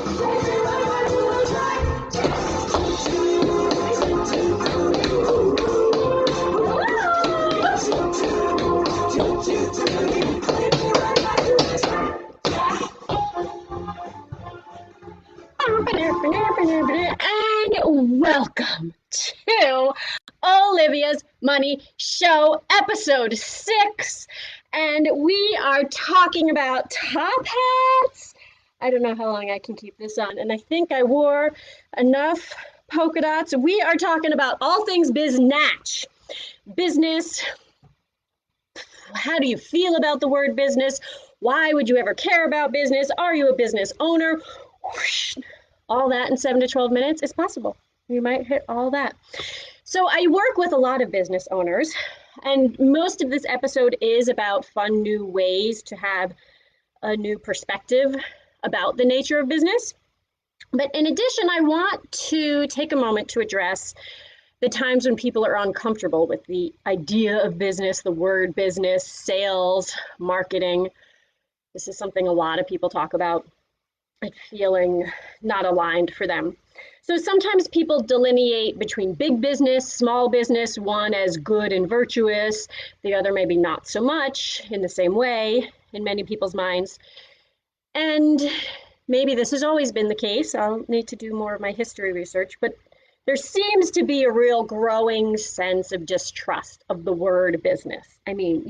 And welcome to Olivia's Money Show, episode 6. And we are talking about top hats. I don't know how long I can keep this on, and I think I wore enough polka dots. We are talking about all things Biznatch. Business. How do you feel about the word business? Why would you ever care about business? Are you a business owner? Whoosh. All that in 7 to 12 minutes is possible. You might hit all that. So I work with a lot of business owners, and most of this episode is about fun new ways to have a new perspective about the nature of business. But in addition, I want to take a moment to address the times when people are uncomfortable with the idea of business, the word business, sales, marketing. This is something a lot of people talk about, like feeling not aligned for them. So sometimes people delineate between big business, small business, one as good and virtuous, the other maybe not so much in the same way in many people's minds. And maybe this has always been the case. I'll need to do more of my history research, but there seems to be a real growing sense of distrust of the word business. I mean,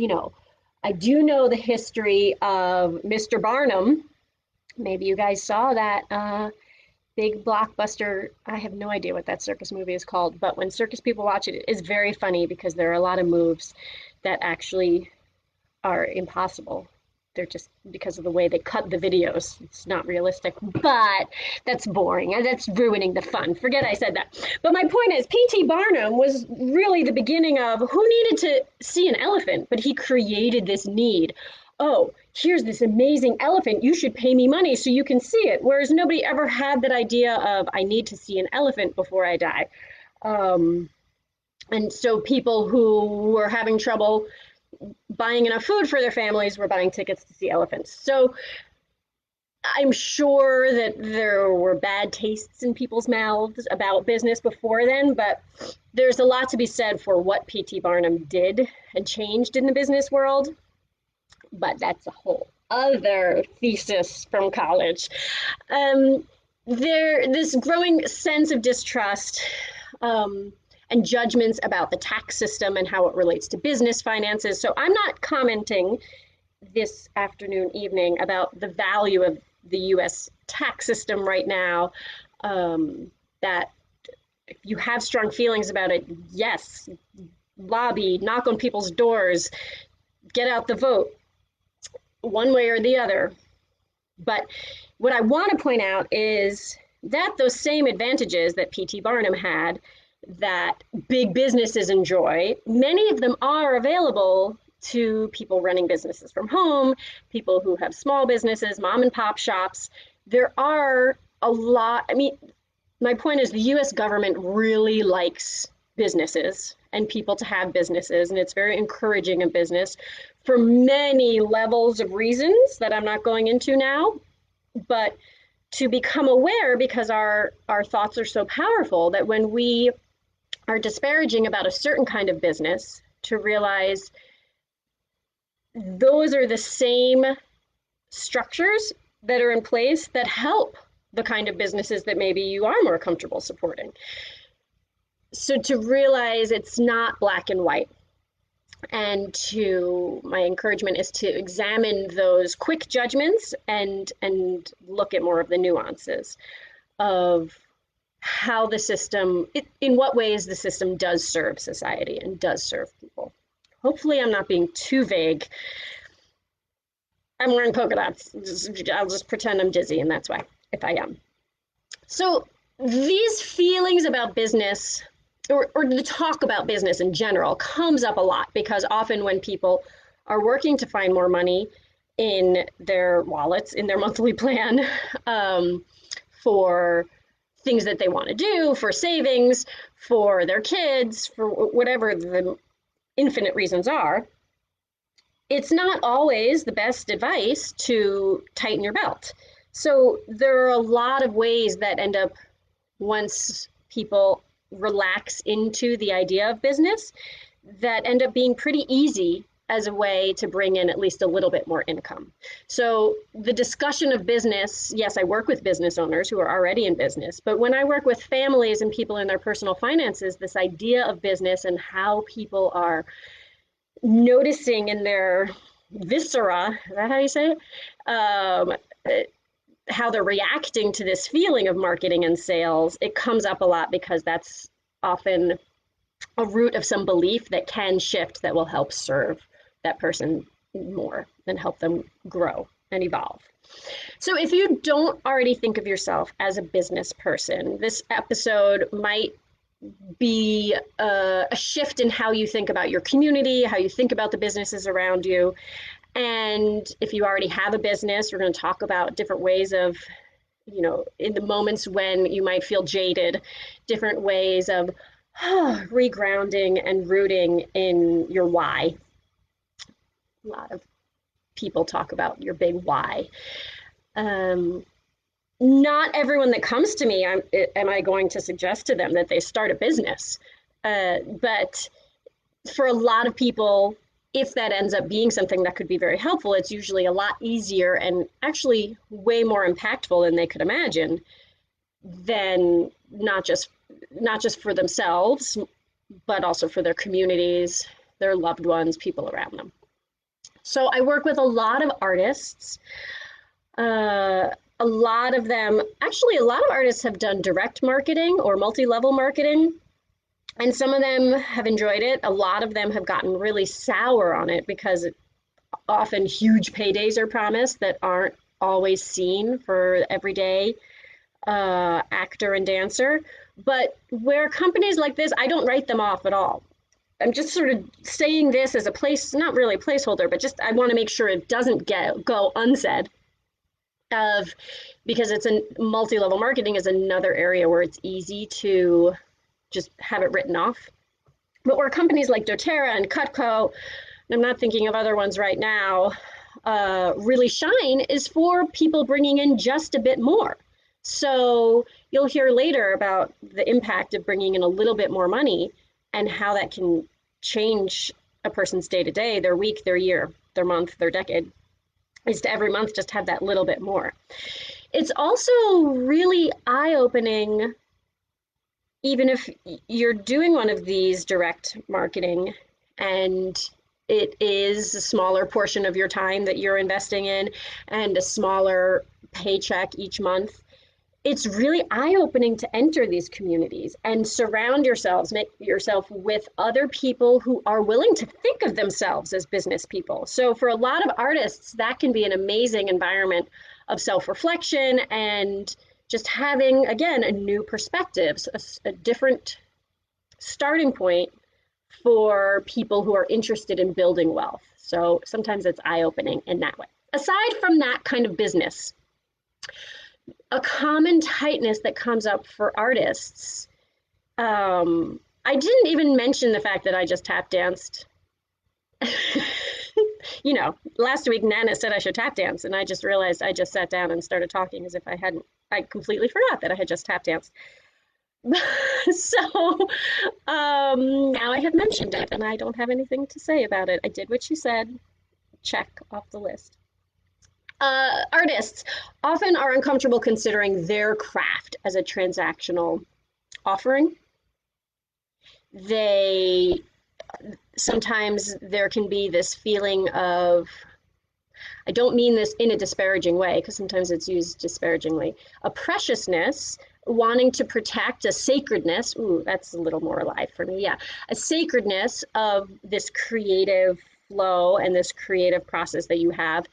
I do know the history of Mr. Barnum. Maybe you guys saw that big blockbuster. I have no idea what that circus movie is called, but when circus people watch it, it is very funny because there are a lot of moves that actually are impossible. They're just because of the way they cut the videos. It's not realistic, but that's boring and that's ruining the fun. Forget I said that. But my point is, P.T. Barnum was really the beginning of who needed to see an elephant, but he created this need. Oh, here's this amazing elephant. You should pay me money so you can see it. Whereas nobody ever had that idea of, I need to see an elephant before I die. And so people who were having trouble buying enough food for their families were buying tickets to see elephants. So I'm sure that there were bad tastes in people's mouths about business before then, but there's a lot to be said for what P.T. Barnum did and changed in the business world. But that's a whole other thesis from college. This growing sense of distrust and judgments about the tax system and how it relates to business finances. So I'm not commenting this afternoon, evening about the value of the U.S. tax system right now. That if you have strong feelings about it, yes, lobby, knock on people's doors, get out the vote, one way or the other. But what I want to point out is that those same advantages that P.T. Barnum had, that big businesses enjoy, many of them are available to people running businesses from home, people who have small businesses, mom and pop shops. There are a lot. I mean, my point is the US government really likes businesses and people to have businesses, and it's very encouraging of business for many levels of reasons that I'm not going into now. But to become aware, because our thoughts are so powerful, that when we are disparaging about a certain kind of business, to realize those are the same structures that are in place that help the kind of businesses that maybe you are more comfortable supporting. So to realize it's not black and white. And my encouragement is to examine those quick judgments and look at more of the nuances of how the system, in what ways the system does serve society and does serve people. Hopefully I'm not being too vague. I'm wearing polka dots. I'll just pretend I'm dizzy, and that's why, if I am. So these feelings about business, or the talk about business in general, comes up a lot, because often when people are working to find more money in their wallets, in their monthly plan, for things that they want to do, for savings, for their kids, for whatever the infinite reasons are, it's not always the best advice to tighten your belt. So there are a lot of ways that end up, once people relax into the idea of business, that end up being pretty easy as a way to bring in at least a little bit more income. So the discussion of business, yes, I work with business owners who are already in business, but when I work with families and people in their personal finances, this idea of business and how people are noticing in their viscera, is that how you say it? How they're reacting to this feeling of marketing and sales, it comes up a lot because that's often a root of some belief that can shift, that will help serve that person more and help them grow and evolve. So if you don't already think of yourself as a business person, this episode might be a shift in how you think about your community, how you think about the businesses around you. And if you already have a business, we're going to talk about different ways of, in the moments when you might feel jaded, different ways of regrounding and rooting in your why. A lot of people talk about your big why. Not everyone that comes to me, am I going to suggest to them that they start a business. But for a lot of people, if that ends up being something that could be very helpful, it's usually a lot easier and actually way more impactful than they could imagine, than not just for themselves, but also for their communities, their loved ones, people around them. So I work with a lot of artists. A lot of artists have done direct marketing or multi-level marketing, and some of them have enjoyed it. A lot of them have gotten really sour on it because often huge paydays are promised that aren't always seen for everyday actor and dancer. But where companies like this, I don't write them off at all. I'm just sort of saying this as a place, not really a placeholder, but just I want to make sure it doesn't go unsaid. Because it's a multi-level marketing is another area where it's easy to just have it written off. But where companies like doTERRA and Cutco, and I'm not thinking of other ones right now, really shine is for people bringing in just a bit more. So you'll hear later about the impact of bringing in a little bit more money and how that can change a person's day-to-day, their week, their year, their month, their decade, is to every month just have that little bit more. It's also really eye-opening, even if you're doing one of these direct marketing and it is a smaller portion of your time that you're investing in and a smaller paycheck each month. It's really eye-opening to enter these communities and make yourself with other people who are willing to think of themselves as business people. So for a lot of artists, that can be an amazing environment of self-reflection and just having, again, a new perspective, a different starting point for people who are interested in building wealth. So sometimes it's eye-opening in that way. Aside from that kind of business, a common tightness that comes up for artists. I didn't even mention the fact that I just tap danced. Last week Nana said I should tap dance, and I just realized I just sat down and started talking as if I hadn't. I completely forgot that I had just tap danced. So now I have mentioned it, and I don't have anything to say about it. I did what she said. Check off the list. Artists often are uncomfortable considering their craft as a transactional offering. Sometimes there can be this feeling of, I don't mean this in a disparaging way, because sometimes it's used disparagingly, a preciousness, wanting to protect a sacredness. Ooh, that's a little more alive for me. Yeah, a sacredness of this creative flow and this creative process that you have,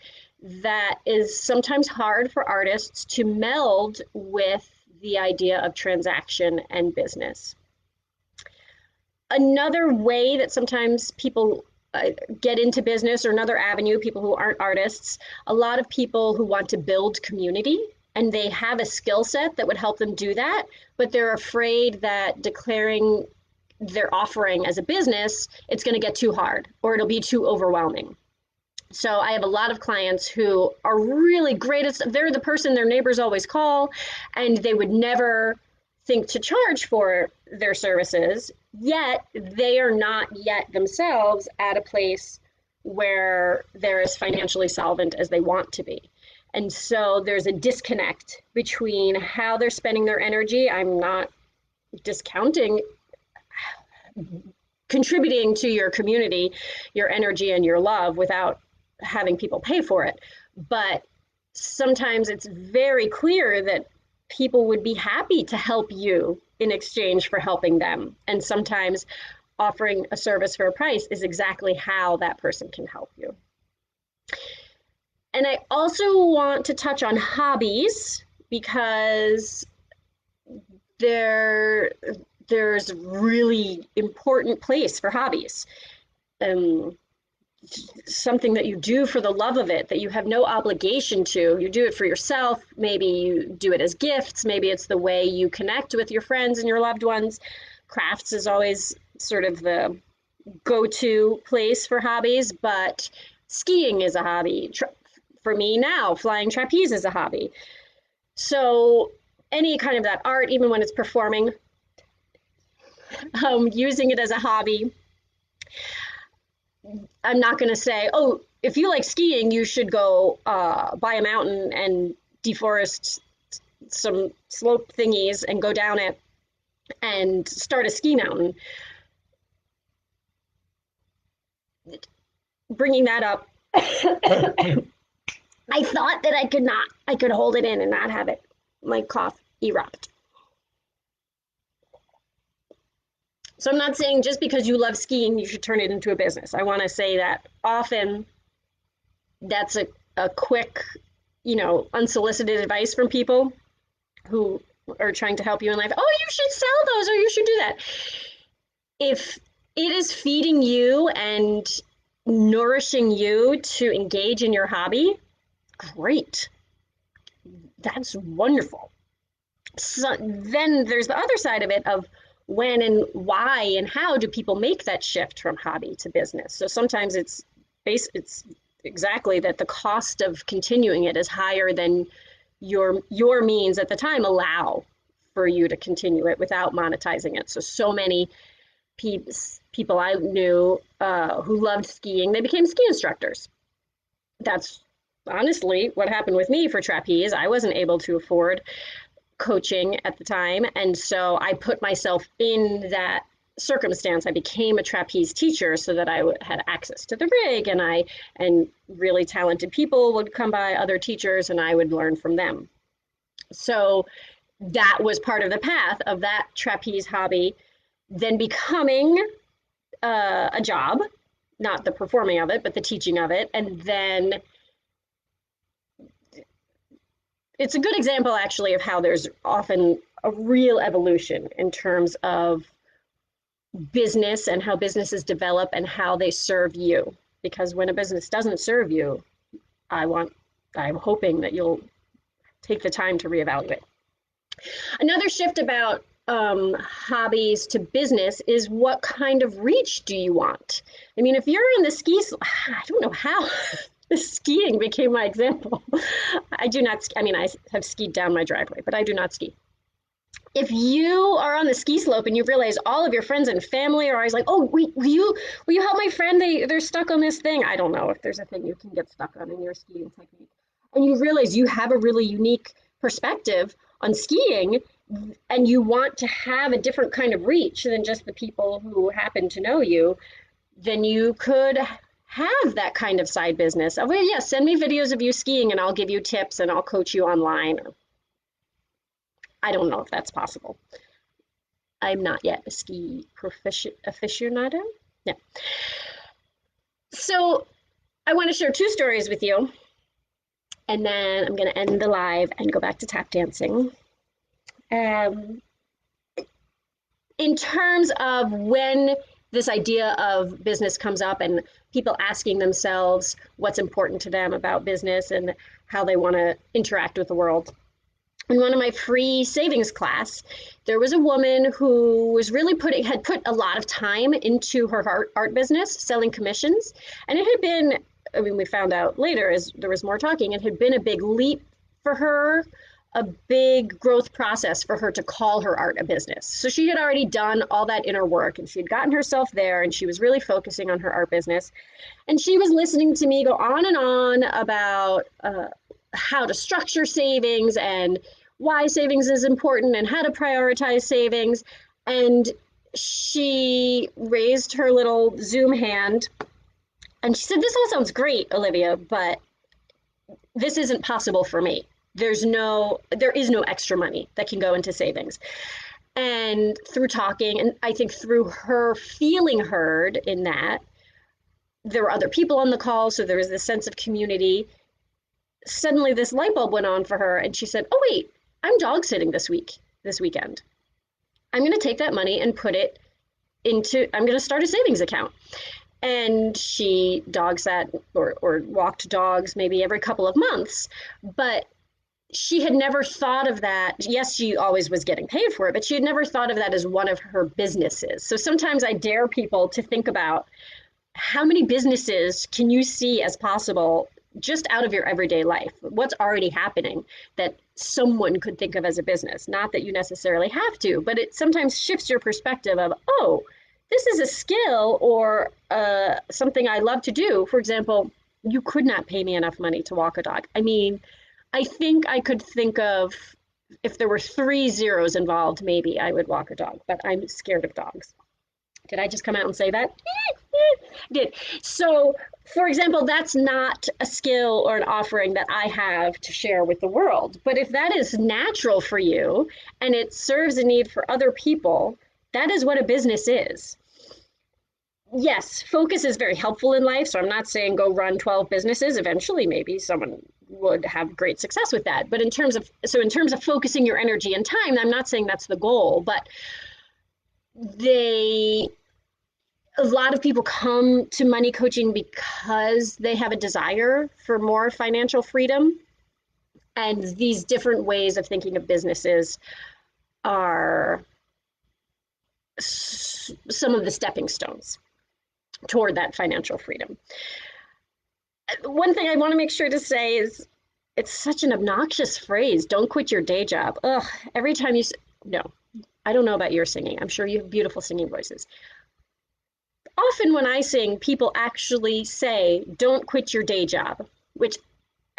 that is sometimes hard for artists to meld with the idea of transaction and business. Another way that sometimes people get into business, or another avenue, people who aren't artists, a lot of people who want to build community, and they have a skill set that would help them do that, but they're afraid that declaring their offering as a business, it's going to get too hard or it'll be too overwhelming. So I have a lot of clients who are really great at stuff. They're the person their neighbors always call, and they would never think to charge for their services, yet they are not yet themselves at a place where they're as financially solvent as they want to be. And so there's a disconnect between how they're spending their energy. I'm not discounting contributing to your community, your energy and your love without having people pay for it. But sometimes it's very clear that people would be happy to help you in exchange for helping them. And sometimes offering a service for a price is exactly how that person can help you. And I also want to touch on hobbies because there's really important place for hobbies. Something that you do for the love of it, that you have no obligation to. You do it for yourself. Maybe you do it as gifts. Maybe it's the way you connect with your friends and your loved ones. Crafts is always sort of the go-to place for hobbies, but skiing is a hobby. For me now, flying trapeze is a hobby. So any kind of that art, even when it's performing, using it as a hobby. I'm not going to say, oh, if you like skiing, you should go buy a mountain and deforest some slope thingies and go down it and start a ski mountain. Bringing that up, I thought that I could hold it in and not have it, my cough erupt. So I'm not saying just because you love skiing, you should turn it into a business. I want to say that often that's a quick, unsolicited advice from people who are trying to help you in life. Oh, you should sell those or you should do that. If it is feeding you and nourishing you to engage in your hobby, great. That's wonderful. So then there's the other side of it of when and why and how do people make that shift from hobby to business. So sometimes it's exactly that the cost of continuing it is higher than your means at the time allow for you to continue it without monetizing it. So many people I knew who loved skiing, they became ski instructors. That's honestly what happened with me for trapeze. I wasn't able to afford coaching at the time, and so I put myself in that circumstance. I became a trapeze teacher so that I had access to the rig, and really talented people would come by, other teachers, and I would learn from them. So that was part of the path of that trapeze hobby then becoming a job, not the performing of it, but the teaching of it. And then it's a good example, actually, of how there's often a real evolution in terms of business and how businesses develop and how they serve you. Because when a business doesn't serve you, I'm hoping that you'll take the time to reevaluate. Another shift about hobbies to business is what kind of reach do you want? I mean, if you're in the I don't know how skiing became my example. I do not, I have skied down my driveway, but I do not ski. If you are on the ski slope and you realize all of your friends and family are always like, oh, will you help my friend? They're stuck on this thing. I don't know if there's a thing you can get stuck on in your skiing technique. And you realize you have a really unique perspective on skiing, and you want to have a different kind of reach than just the people who happen to know you, then you could have that kind of side business of, well, yeah, send me videos of you skiing and I'll give you tips and I'll coach you online. I don't know if that's possible. I'm not yet a ski aficionado. No. So I want to share two stories with you, and then I'm going to end the live and go back to tap dancing. In terms of when this idea of business comes up and people asking themselves what's important to them about business and how they want to interact with the world. In one of my free savings class, there was a woman who was really had put a lot of time into her art business, selling commissions, and it had been I mean, we found out later as there was more talking, it had been a big leap for her, a big growth process for her to call her art a business. So she had already done all that inner work and she had gotten herself there and she was really focusing on her art business. And she was listening to me go on and on about how to structure savings and why savings is important and how to prioritize savings. And she raised her little Zoom hand and she said, "This all sounds great, Olivia, but this isn't possible for me. There is no extra money that can go into savings." And through talking, and I think through her feeling heard in that, there were other people on the call, so there was this sense of community. Suddenly this light bulb went on for her and she said, "Oh wait, I'm dog sitting this weekend. I'm going to take that money and put it into, I'm going to start a savings account." And she dog sat or walked dogs maybe every couple of months, but she had never thought of that. Yes, she always was getting paid for it, but she had never thought of that as one of her businesses. So sometimes I dare people to think about how many businesses can you see as possible just out of your everyday life? What's already happening that someone could think of as a business? Not that you necessarily have to, but it sometimes shifts your perspective of, oh, this is a skill or something I love to do. For example, you could not pay me enough money to walk a dog. I mean, I think I could think of, if there were 3 zeros involved, maybe I would walk a dog, but I'm scared of dogs. Did I just come out and say that? Did. So, for example, that's not a skill or an offering that I have to share with the world. But if that is natural for you and it serves a need for other people, that is what a business is. Yes, focus is very helpful in life. So I'm not saying go run 12 businesses. Eventually, maybe someone would have great success with that. But in terms of focusing your energy and time, I'm not saying that's the goal, but a lot of people come to money coaching because they have a desire for more financial freedom. And these different ways of thinking of businesses are some of the stepping stones toward that financial freedom. One thing I want to make sure to say is it's such an obnoxious phrase. Don't quit your day job. Ugh, every time you no, I don't know about your singing. I'm sure you have beautiful singing voices. Often when I sing, people actually say, "Don't quit your day job," which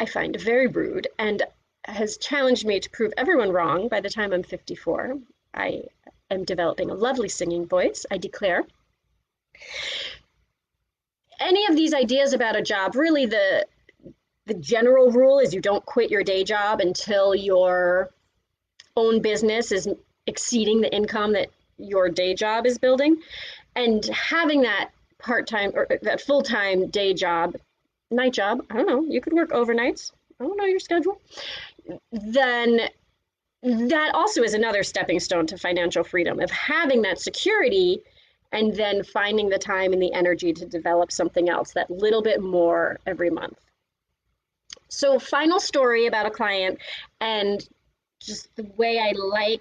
I find very rude and has challenged me to prove everyone wrong by the time I'm 54. I am developing a lovely singing voice, I declare. Any of these ideas about a job, really the general rule is you don't quit your day job until your own business is exceeding the income that your day job is building. And having that part-time or that full-time day job, night job, I don't know, you could work overnights, I don't know your schedule, then that also is another stepping stone to financial freedom, of having that security and then finding the time and the energy to develop something else, that little bit more every month. So final story about a client and just the way I like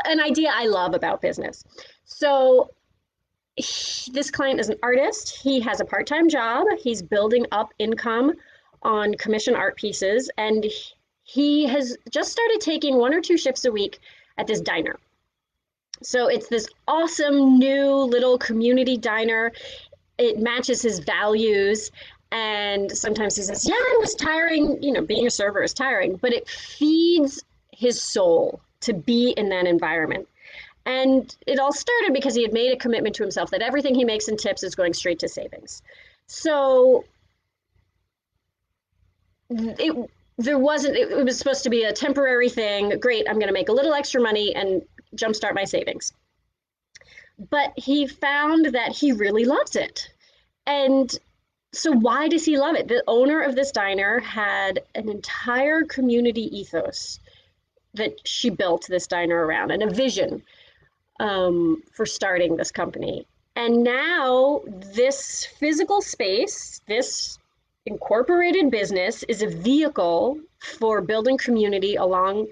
an idea I love about business. So this client is an artist. He has a part-time job. He's building up income on commission art pieces, and he has just started taking 1 or 2 shifts a week at this diner. So it's this awesome new little community diner. It matches his values. And sometimes he says, "Yeah, it was tiring. You know, being a server is tiring," but it feeds his soul to be in that environment. And it all started because he had made a commitment to himself that everything he makes in tips is going straight to savings. So it was supposed to be a temporary thing. Great, I'm going to make a little extra money and jumpstart my savings. But he found that he really loves it. And so why does he love it? The owner of this diner had an entire community ethos that she built this diner around, and a vision for starting this company. And now this physical space, this incorporated business, is a vehicle for building community along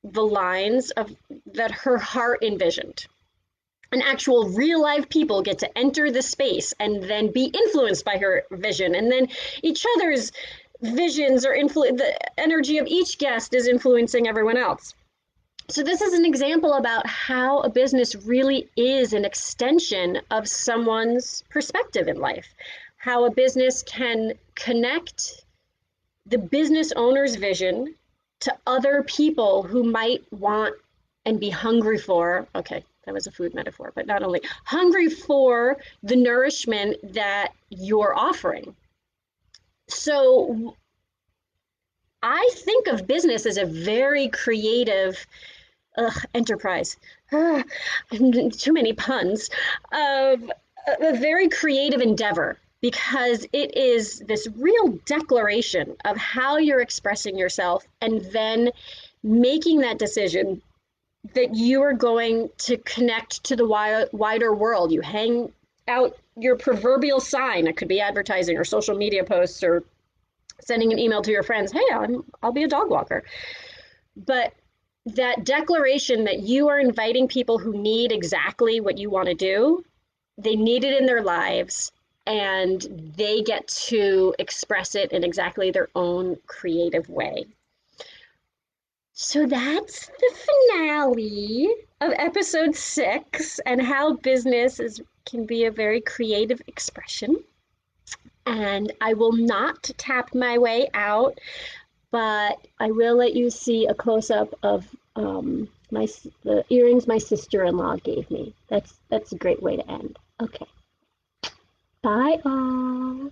the lines of that her heart envisioned. and actual real life people get to enter the space and then be influenced by her vision, and then each other's visions are the energy of each guest is influencing everyone else. So this is an example about how a business really is an extension of someone's perspective in life, how a business can connect the business owner's vision to other people who might want and be hungry for, okay, that was a food metaphor, but not only hungry for the nourishment that you're offering. So I think of business as a very creative enterprise. Too many puns. Of a very creative endeavor, because it is this real declaration of how you're expressing yourself and then making that decision that you are going to connect to the wider world. You hang out your proverbial sign. It could be advertising or social media posts or sending an email to your friends. Hey, I'll be a dog walker. But that declaration that you are inviting people who need exactly what you want to do, they need it in their lives, and they get to express it in exactly their own creative way. So that's the finale of episode 6, and how business can be a very creative expression. And I will not tap my way out, but I will let you see a close-up of the earrings my sister-in-law gave me. That's a great way to end. Okay. Bye all.